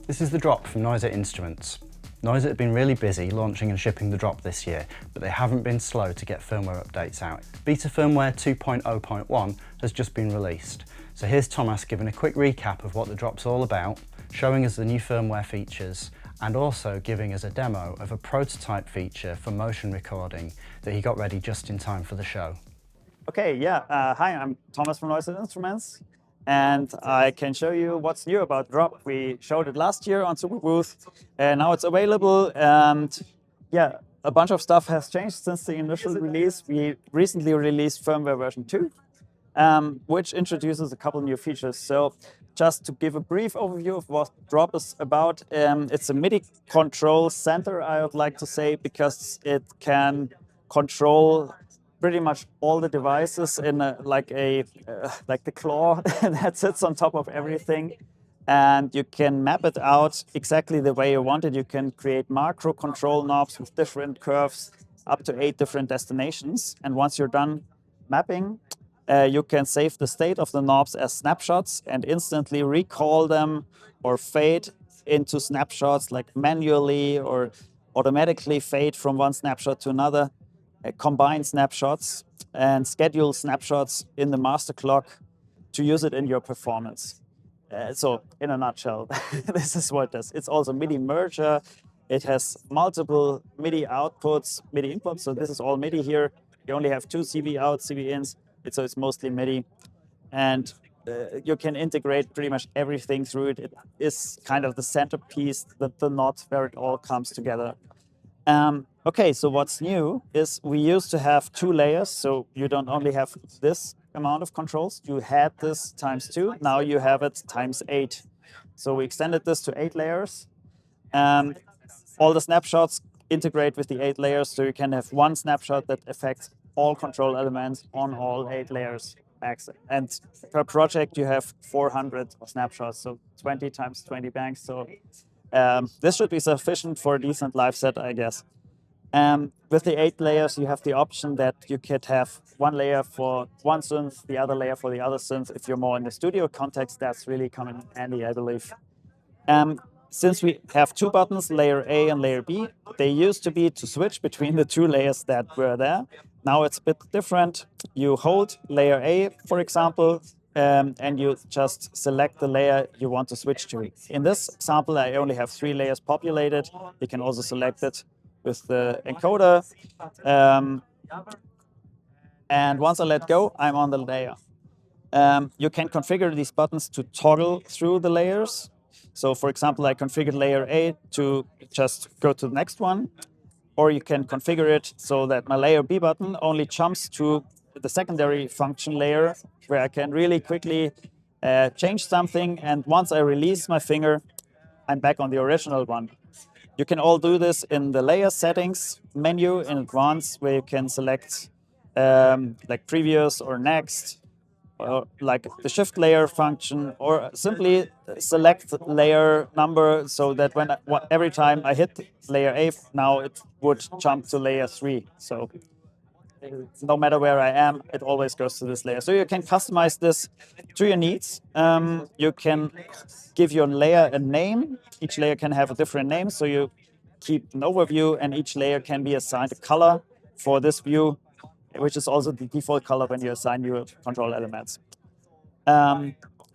This is the drop from Noiser Instruments. Noiser have been really busy launching and shipping the drop this year, but they haven't been slow to get firmware updates out. Beta firmware 2.0.1 has just been released. So here's Thomas giving a quick recap of what the drop's all about, showing us the new firmware features, and also giving us a demo of a prototype feature for motion recording that he got ready just in time for the show. Okay, hi, I'm Thomas from Noiser Instruments, and I can show you what's new about Drop. We showed it last year on Superbooth, and now it's available. And yeah, a bunch of stuff has changed since the initial release. We recently released firmware version 2, which introduces a couple new features. So just to give a brief overview of what Drop is about, it's a MIDI control center, I would like to say, because it can control pretty much all the devices in like the claw that sits on top of everything, and you can map it out exactly the way you want it. You can create macro control knobs with different curves, up to 8 different destinations, and once you're done mapping, you can save the state of the knobs as snapshots and instantly recall them or fade into snapshots, like manually or automatically fade from one snapshot to another. Combine snapshots and schedule snapshots in the master clock to use it in your performance. So in a nutshell, this is what it does. It's also MIDI merger. It has multiple MIDI outputs, MIDI inputs. So this is all MIDI here. You only have 2 CV outs, CV ins. So it's mostly MIDI. And you can integrate pretty much everything through it. It is kind of the centerpiece, the knot where it all comes together. Okay, so what's new is we used to have 2 layers, so you don't only have this amount of controls. You had this times 2, now you have it times 8. So we extended this to 8 layers. All the snapshots integrate with the 8 layers, so you can have one snapshot that affects all control elements on all 8 layers. And per project, you have 400 snapshots, so 20 times 20 banks. So this should be sufficient for a decent live set, I guess. With the 8 layers, you have the option that you could have one layer for one synth, the other layer for the other synth. If you're more in the studio context, that's really coming in handy, I believe. Since we have 2 buttons, layer A and layer B, they used to be to switch between the 2 layers that were there. Now it's a bit different. You hold layer A, for example, and you just select the layer you want to switch to. In this example, I only have 3 layers populated. You can also select it with the encoder. And once I let go, I'm on the layer. You can configure these buttons to toggle through the layers. So for example, I configured layer A to just go to the next one, or you can configure it so that my layer B button only jumps to the secondary function layer, where I can really quickly change something. And once I release my finger, I'm back on the original one. You can all do this in the layer settings menu in advance, where you can select like previous or next, or like the shift layer function, or simply select layer number so that every time I hit layer A, now it would jump to layer 3. So no matter where I am, it always goes to this layer. So you can customize this to your needs. You can give your layer a name. Each layer can have a different name. So you keep an overview, and each layer can be assigned a color for this view, which is also the default color when you assign your control elements.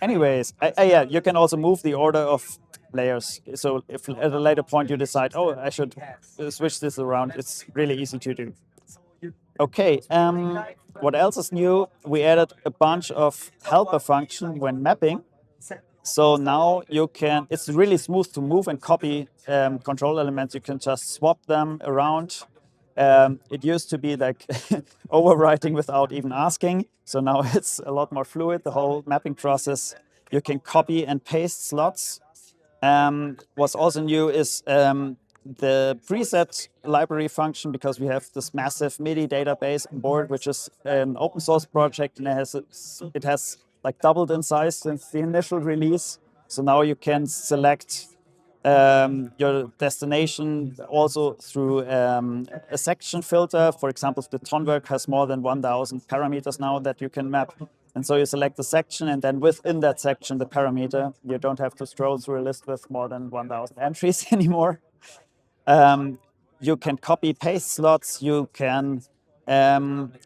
Anyways, you can also move the order of layers. So if at a later point you decide, oh, I should switch this around, it's really easy to do. Okay, what else is new? We added a bunch of helper function when mapping. So now you can, it's really smooth to move and copy control elements. You can just swap them around. It used to be like overwriting without even asking. So now it's a lot more fluid, the whole mapping process. You can copy and paste slots. What's also new is the preset library function, because we have this massive MIDI database on board, which is an open source project, and it has like doubled in size since the initial release. So now you can select your destination also through a section filter. For example, if the tone work has more than 1,000 parameters now that you can map, And so you select the section, and then within that section, the parameter. You don't have to scroll through a list with more than 1,000 entries anymore. You can copy paste slots. You can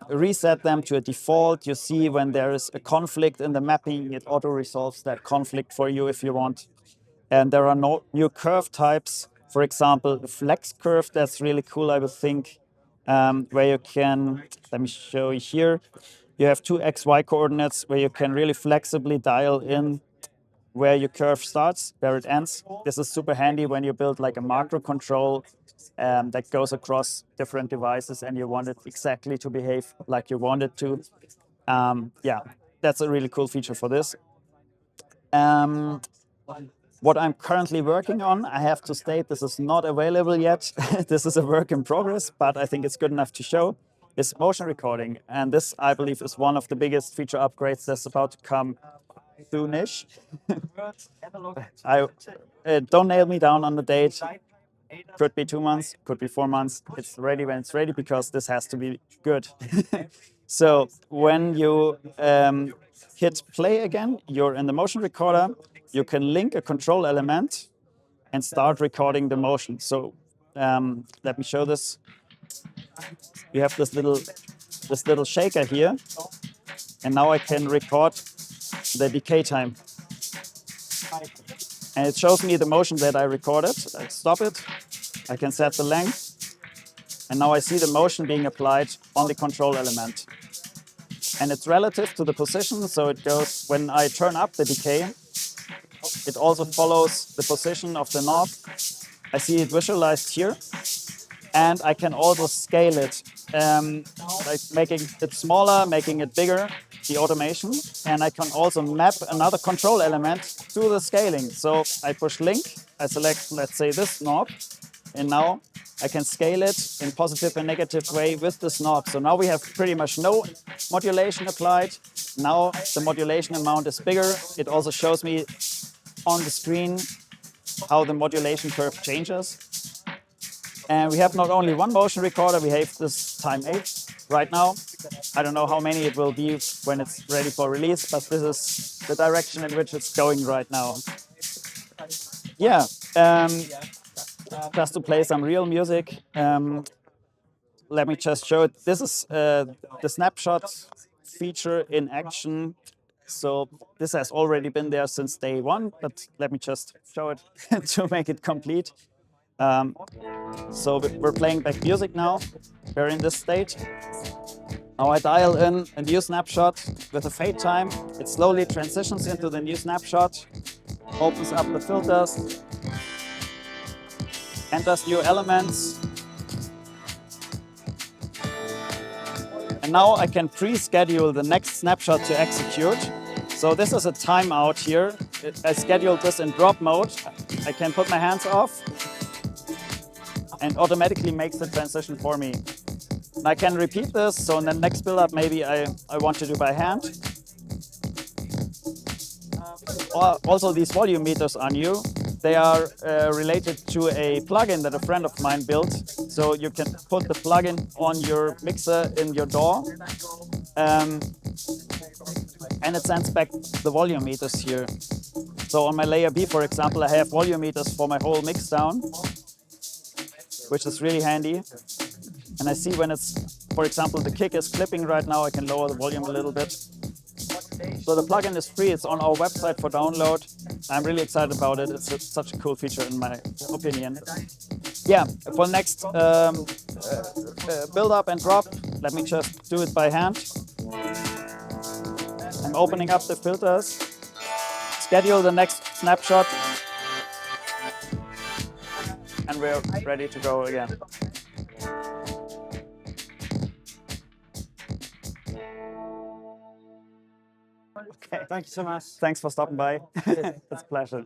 reset them to a default. You see when there is a conflict in the mapping, it auto resolves that conflict for you if you want. And there are no new curve types. For example, the flex curve, that's really cool, I would think, where you can, let me show you here. You have two XY coordinates where you can really flexibly dial in where your curve starts, where it ends. This is super handy when you build like a macro control that goes across different devices and you want it exactly to behave like you want it to. Yeah, that's a really cool feature for this. What I'm currently working on, I have to state this is not available yet. This is a work in progress, but I think it's good enough to show, is motion recording. And this, I believe, is one of the biggest feature upgrades that's about to come soonish. Don't nail me down on the date. Could be 2 months, could be 4 months. It's ready when it's ready because this has to be good. So when you hit play again, you're in the motion recorder. You can link a control element and start recording the motion. So let me show this. You have this little shaker here, and now I can record the decay time. And it shows me the motion that I recorded. I stop it. I can set the length. And now I see the motion being applied on the control element. And it's relative to the position. So it goes, when I turn up the decay, it also follows the position of the knob. I see it visualized here. And I can also scale it, like making it smaller, making it bigger, the automation. And I can also map another control element to the scaling. So I push link, I select, let's say, this knob, and now I can scale it in positive and negative way with this knob. So now we have pretty much no modulation applied. Now the modulation amount is bigger. It also shows me on the screen how the modulation curve changes. And we have not only one motion recorder, we have this time 8 right now. I don't know how many it will be when it's ready for release, but this is the direction in which it's going right now. Yeah, just to play some real music, let me just show it. This is the snapshot feature in action. So this has already been there since day 1, but let me just show it to make it complete. So we're playing back music now. We're in this state. Now I dial in a new snapshot with a fade time. It slowly transitions into the new snapshot, opens up the filters, enters new elements. And now I can pre-schedule the next snapshot to execute. So this is a timeout here. I scheduled this in drop mode. I can put my hands off and automatically makes the transition for me. And I can repeat this, so in the next build-up maybe I want to do by hand. Also, these volume meters are new. They are related to a plugin that a friend of mine built. So you can put the plugin on your mixer in your DAW. And it sends back the volume meters here. So on my layer B, for example, I have volume meters for my whole mix down, which is really handy. And I see when it's, for example, the kick is clipping right now, I can lower the volume a little bit. So the plugin is free, it's on our website for download. I'm really excited about it. It's such a cool feature in my opinion. Yeah, for next build up and drop, let me just do it by hand. I'm opening up the filters, schedule the next snapshot, and we're ready to go again. Okay. Thank you so much. Thanks for stopping by. It's a pleasure.